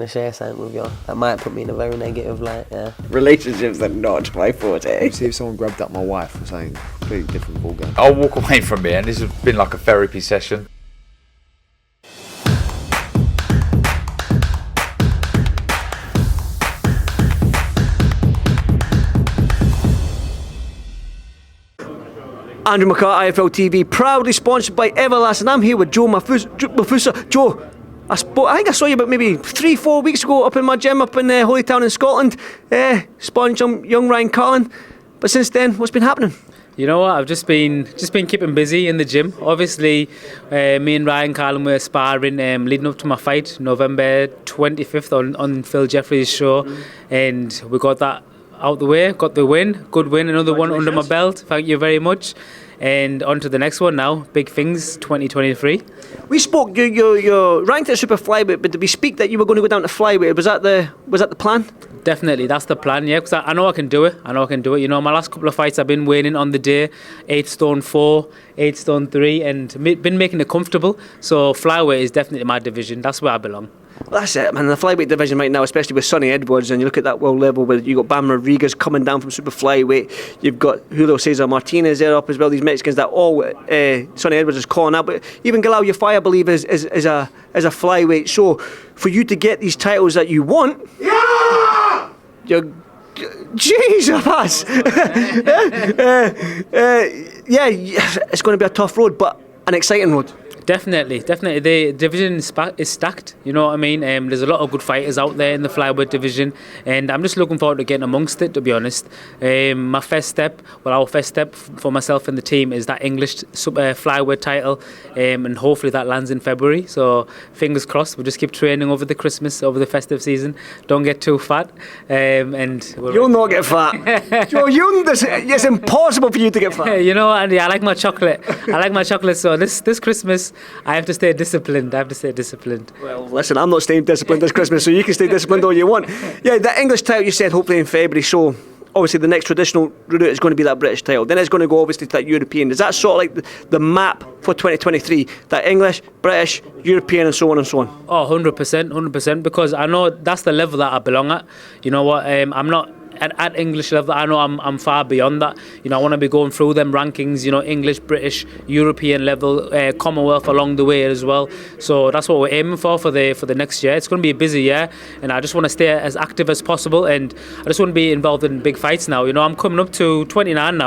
to share something with you. That might put me in a very negative light, yeah. Relationships are not my forte. See if someone grabbed up my wife or something completely different ballgame. I'll walk away from here, and this has been like a therapy session. Andrew McCART, IFL TV, proudly sponsored by Everlast, I'm here with Joe Maphosa. Joe, I think I saw you about maybe 3-4 weeks ago up in my gym up in Holytown in Scotland, sponsoring young Ryan Carlin. But since then, what's been happening? You know what? I've just been keeping busy in the gym. Obviously, me and Ryan Carlin were sparring leading up to my fight, November 25th on Phil Jeffries' show, and we got that out the way, got the win, good win, another one under my belt. Thank you very much. And on to the next one now, big things 2023. We spoke, you're ranked at super flyweight, but did we speak that you were going to go down to flyweight? Was that the plan? Definitely, that's the plan, yeah, because I know I can do it. You know, my last couple of fights I've been weighing in on the day, 8 stone 4, 8 stone 3, and been making it comfortable. So flyweight is definitely my division. That's where I belong. Well, that's it, man. The flyweight division right now, especially with Sonny Edwards, and you look at that world level where you got Bam Rodriguez coming down from super flyweight. You've got Julio Cesar Martinez there up as well. These Mexicans that all Sonny Edwards is calling out, but even Galal Yafai, I believe, is a flyweight. So for you to get these titles that you want, you're Jesus. Yeah, it's going to be a tough road, but an exciting road. Definitely. The division is stacked, you know what I mean? There's a lot of good fighters out there in the flyweight division, and I'm just looking forward to getting amongst it, to be honest. Our first step for myself and the team is that English flyweight title, and hopefully that lands in February. So fingers crossed, we'll just keep training over the Christmas, over the festive season. Don't get too fat. You'll not get fat. Joe, it's impossible for you to get fat. You know, Andy, I like my chocolate. So this Christmas, I have to stay disciplined. Well, listen, I'm not staying disciplined this Christmas, so you can stay disciplined all you want. Yeah, that English title you said hopefully in February, so obviously the next traditional route is going to be that British title. Then it's going to go obviously to that European. Is that sort of like the map for 2023? That English, British, European and so on and so on? Oh, 100%, because I know that's the level that I belong at. You know what, I'm not at English level. I know I'm far beyond that. You know, I want to be going through them rankings, you know, English, British, European level, Commonwealth along the way as well. So that's what we're aiming for the next year. It's going to be a busy year, and I just want to stay as active as possible, and I just want to be involved in big fights now. You know, I'm coming up to 29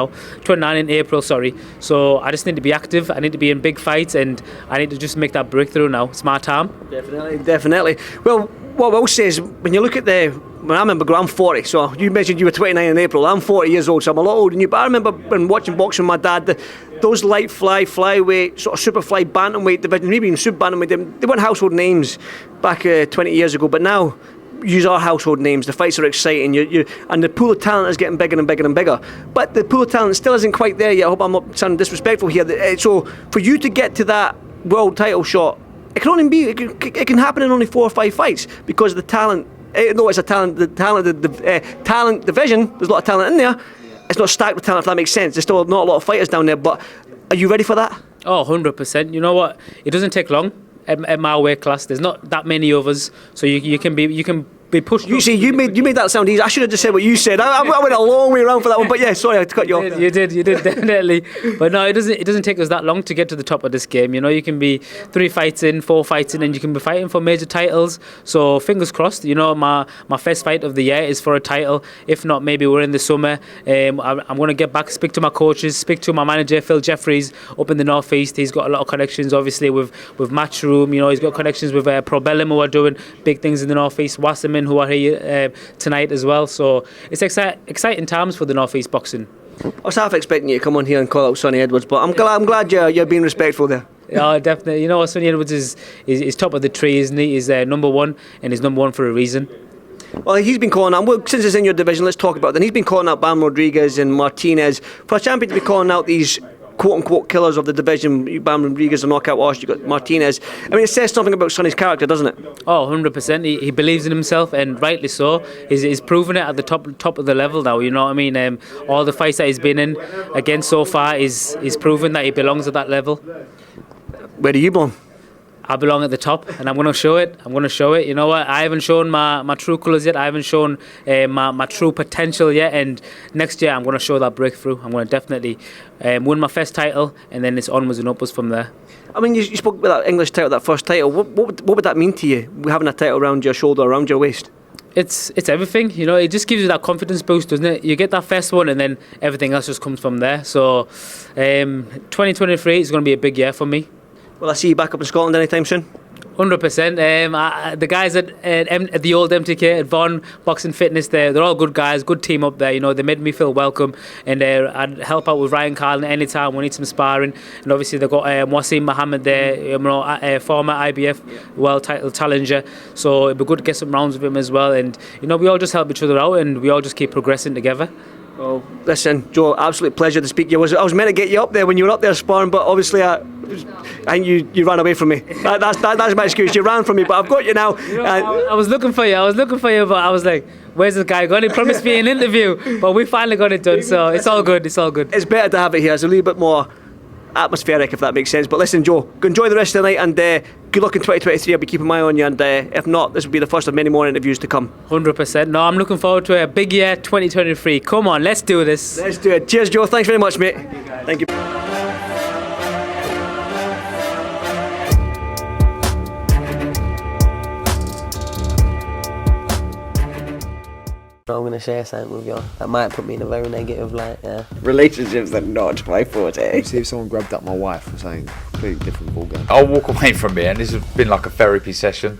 in April, sorry. So I just need to be active. I need to be in big fights, and I need to just make that breakthrough now. It's my time. Definitely. Well, what I will say is, when you look at when I remember, I'm 40, so you mentioned you were 29 in April. I'm 40 years old, so I'm a lot older than you. But I remember when watching boxing with my dad, those light flyweight, sort of super fly bantamweight division, maybe even super bantamweight, they weren't household names back 20 years ago. But now, use our household names. The fights are exciting, and the pool of talent is getting bigger and bigger and bigger. But the pool of talent still isn't quite there yet. I hope I'm not sounding disrespectful here. So for you to get to that world title shot, it can happen in only 4 or 5 fights because of the talent. No, it's a talent division. There's a lot of talent in there. It's not stacked with talent, if that makes sense. There's still not a lot of fighters down there. But are you ready for that? Oh, 100%. You know what? It doesn't take long at my weight class. There's not that many of us, so you can be pushed. You see, you made that sound easy. I should have just said what you said. I went a long way around for that one, but yeah, sorry, I cut you off. You did definitely. But no, it doesn't take us that long to get to the top of this game. You know, you can be 3 fights in, 4 fights in, and you can be fighting for major titles. So fingers crossed. You know, my first fight of the year is for a title. If not, maybe we're in the summer. I'm going to get back, speak to my coaches, speak to my manager Phil Jeffries up in the northeast. He's got a lot of connections, obviously with Matchroom. You know, he's got connections with Probellum, who are doing big things in the northeast. Wasserman, who are here tonight as well. So it's exciting times for the northeast boxing. I was half expecting you to come on here and call out Sonny Edwards, but I'm glad you're being respectful there. Yeah, definitely. You know, Sonny Edwards is top of the tree, isn't he? He's number one, and he's number one for a reason. Well, he's been calling out, since it's in your division, let's talk about that. He's been calling out Bam Rodriguez and Martinez. For a champion to be calling out these quote-unquote killers of the division, Bam Rodriguez, a knockout artist, you've got Martinez. I mean, it says something about Sonny's character, doesn't it? Oh, 100%. He believes in himself, and rightly so. He's proven it at the top of the level now, you know what I mean? All the fights that he's been in, again, so far, is proven that he belongs at that level. Where do you belong? I belong at the top, and I'm going to show it. I'm going to show it. You know what? I haven't shown my true colours yet. I haven't shown my true potential yet. And next year, I'm going to show that breakthrough. I'm going to definitely win my first title, and then it's onwards and upwards from there. I mean, you spoke about that English title, that first title. What would that mean to you, having a title around your shoulder, around your waist? It's everything, you know. It just gives you that confidence boost, doesn't it? You get that first one, and then everything else just comes from there. So, 2023 is going to be a big year for me. Will I see you back up in Scotland anytime soon? 100%. The guys at the old MTK at Vaughan Boxing Fitness, they're all good guys, good team up there. You know, they made me feel welcome, and I'd help out with Ryan Carlin anytime we need some sparring. And obviously they've got Wasim Mohammed there, you know, former IBF world title challenger. So it'd be good to get some rounds with him as well. And you know, we all just help each other out, and we all just keep progressing together. Well, listen, Joe, absolute pleasure to speak to you. I was meant to get you up there when you were up there sparring, but obviously I think you ran away from me. That's my excuse. You ran from me, but I've got you now. You know, I was looking for you. But I was like, where's this guy gone? He promised me an interview, but we finally got it done. So it's all good. It's all good. It's better to have it here. It's a little bit more atmospheric, if that makes sense. But listen, Joe, enjoy the rest of the night, and good luck in 2023. I'll be keeping my eye on you, and if not, this will be the first of many more interviews to come. 100%. No, I'm looking forward to a big year 2023. Come on, let's do this. Let's do it. Cheers, Joe. Thanks very much, mate. Thank you. I'm going to share something with you. That might put me in a very negative light, yeah. Relationships are not my forte. See if someone grabbed up my wife or something, completely different ballgame. I'll walk away from it, and this has been like a therapy session.